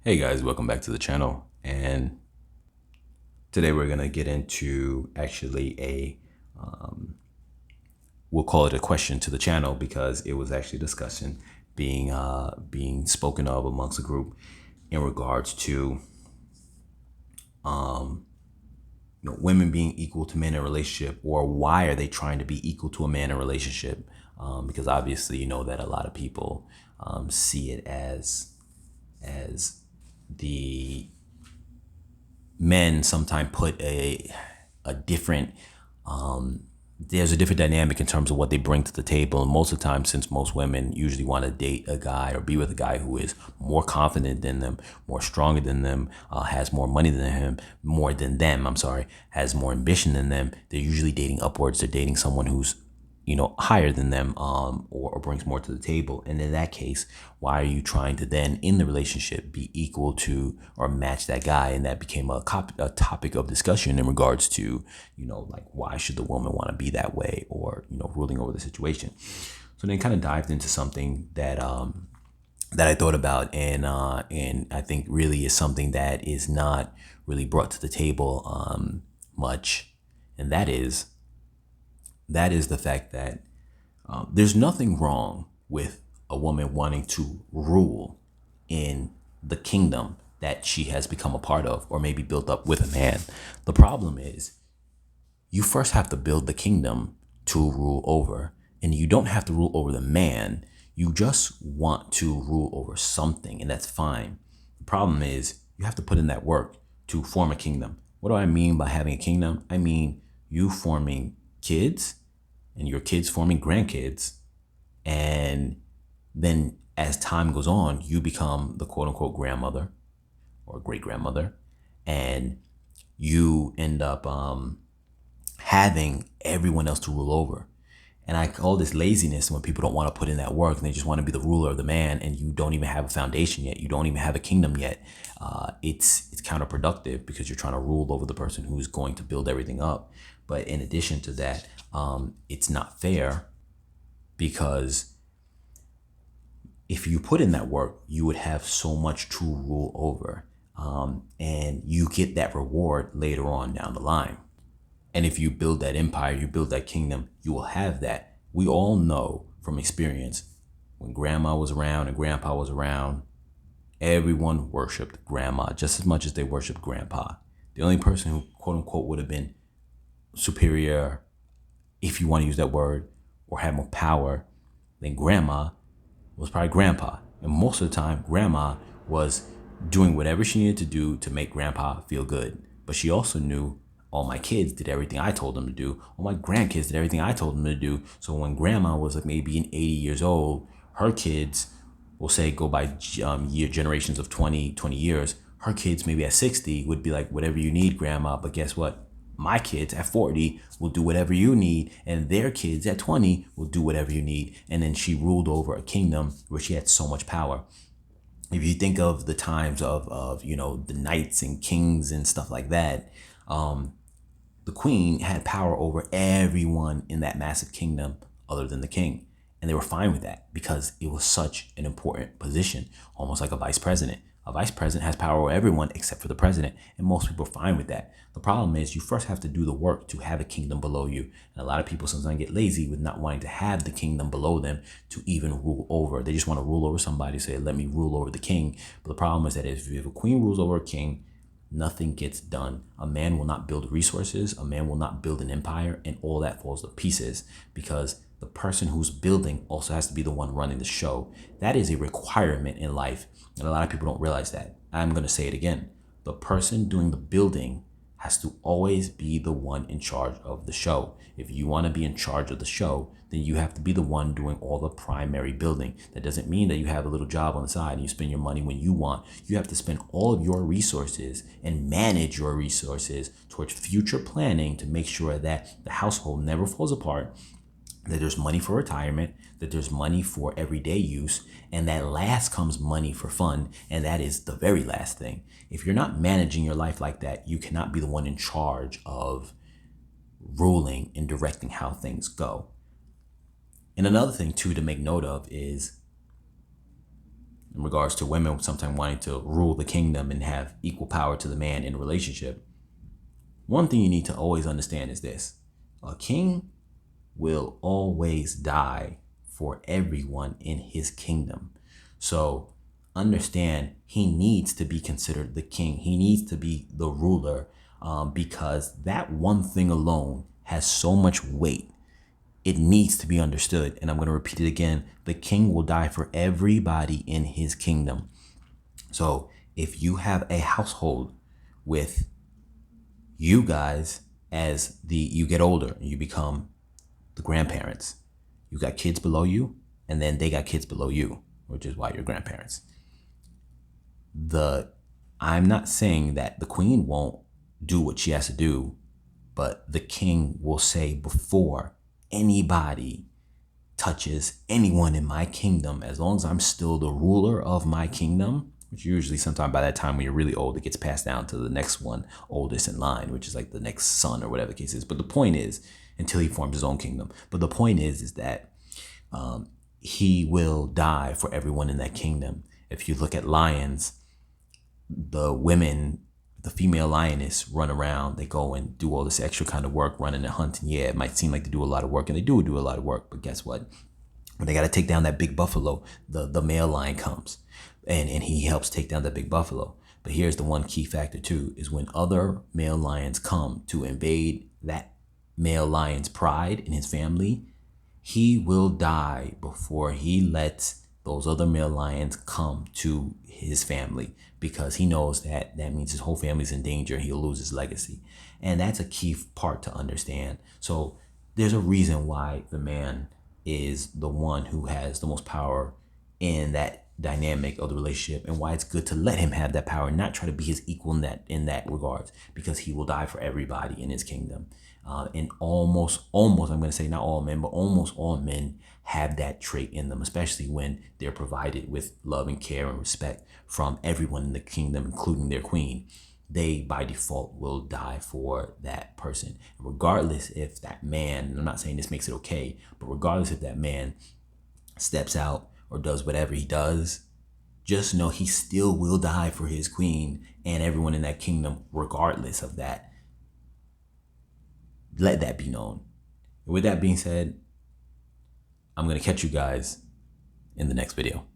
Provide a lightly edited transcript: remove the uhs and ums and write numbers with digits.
Hey guys, welcome back to the channel. And today we're gonna get into actually we'll call it a question to the channel because it was actually discussion being spoken of amongst the group in regards to women being equal to men in a relationship, or why are they trying to be equal to a man in a relationship? Because obviously you know that a lot of people see it as the men sometimes put a different there's a different dynamic in terms of what they bring to the table. And most of the time, since most women usually want to date a guy or be with a guy who is more confident than them, more stronger than them, has more money than him, more than them, I'm sorry, has more ambition than them, they're usually dating upwards. They're dating someone who's higher than them, or brings more to the table. And in that case, why are you trying to then in the relationship be equal to or match that guy? And that became a topic of discussion in regards to, like, why should the woman want to be that way, or, ruling over the situation. So then kind of dived into something that I thought about, and I think really is something that is not really brought to the table much. And that is the fact that there's nothing wrong with a woman wanting to rule in the kingdom that she has become a part of, or maybe built up with a man. The problem is you first have to build the kingdom to rule over, and you don't have to rule over the man. You just want to rule over something, and that's fine. The problem is you have to put in that work to form a kingdom. What do I mean by having a kingdom? I mean you forming kids, and your kids forming grandkids, and then as time goes on, you become the quote unquote grandmother or great grandmother, and you end up having everyone else to rule over. And I call this laziness when people don't want to put in that work and they just want to be the ruler of the man, and you don't even have a foundation yet. You don't even have a kingdom yet. It's counterproductive because you're trying to rule over the person who's going to build everything up. But in addition to that, it's not fair, because if you put in that work, you would have so much to rule over, and you get that reward later on down the line. And if you build that empire, you build that kingdom, you will have that. We all know from experience, when grandma was around and grandpa was around, everyone worshiped grandma just as much as they worshiped grandpa. The only person who quote unquote would have been superior, if you want to use that word, or had more power than grandma was probably grandpa. And most of the time, grandma was doing whatever she needed to do to make grandpa feel good. But she also knew all my kids did everything I told them to do. All my grandkids did everything I told them to do. So when grandma was like maybe 80 years old, her kids, will say, go by generations of 20 years. Her kids maybe at 60 would be like, whatever you need, grandma. But guess what? My kids at 40 will do whatever you need, and their kids at 20 will do whatever you need. And then she ruled over a kingdom where she had so much power. If you think of the times of the knights and kings and stuff like that, the queen had power over everyone in that massive kingdom other than the king. And they were fine with that because it was such an important position, almost like a vice president. A vice president has power over everyone except for the president, and most people are fine with that. The problem is you first have to do the work to have a kingdom below you. And a lot of people sometimes get lazy with not wanting to have the kingdom below them to even rule over. They just want to rule over somebody, say, let me rule over the king. But the problem is that if a queen rules over a king, nothing gets done. A man will not build resources, a man will not build an empire, and all that falls to pieces because the person who's building also has to be the one running the show. That is a requirement in life, and a lot of people don't realize that. I'm going to say it again. The person doing the building has to always be the one in charge of the show. If you want to be in charge of the show, then you have to be the one doing all the primary building. That doesn't mean that you have a little job on the side and you spend your money when you want. You have to spend all of your resources and manage your resources towards future planning to make sure that the household never falls apart, that there's money for retirement, that there's money for everyday use, and that last comes money for fun, and that is the very last thing. If you're not managing your life like that, you cannot be the one in charge of ruling and directing how things go. And another thing too to make note of is in regards to women sometimes wanting to rule the kingdom and have equal power to the man in a relationship, one thing you need to always understand is this: a king will always die for everyone in his kingdom. So understand, he needs to be considered the king. He needs to be the ruler, because that one thing alone has so much weight. It needs to be understood. And I'm going to repeat it again. The king will die for everybody in his kingdom. So if you have a household with you guys, as you get older and you become the grandparents, you got kids below you, and then they got kids below you, which is why you're grandparents. I'm not saying that the queen won't do what she has to do, but the king will say, before anybody touches anyone in my kingdom, as long as I'm still the ruler of my kingdom, which usually sometime by that time when you're really old, it gets passed down to the next one oldest in line, which is like the next son or whatever the case is. But the point is, until he forms his own kingdom. But the point is that he will die for everyone in that kingdom. If you look at lions, the women, the female lioness run around, they go and do all this extra kind of work, running and hunting. Yeah, it might seem like they do a lot of work, and they do a lot of work, but guess what? When they got to take down that big buffalo, the male lion comes and he helps take down that big buffalo. But here's the one key factor too, is when other male lions come to invade that male lion's pride in his family, he will die before he lets those other male lions come to his family, because he knows that means his whole family's in danger. He'll lose his legacy. And that's a key part to understand. So there's a reason why the man is the one who has the most power in that dynamic of the relationship, and why it's good to let him have that power and not try to be his equal in that regards, because he will die for everybody in his kingdom. And almost, I'm going to say not all men, but almost all men have that trait in them, especially when they're provided with love and care and respect from everyone in the kingdom, including their queen. They by default will die for that person, regardless if that man, I'm not saying this makes it okay, but regardless if that man steps out or does whatever he does, just know he still will die for his queen and everyone in that kingdom, regardless of that. Let that be known. With that being said, I'm going to catch you guys in the next video.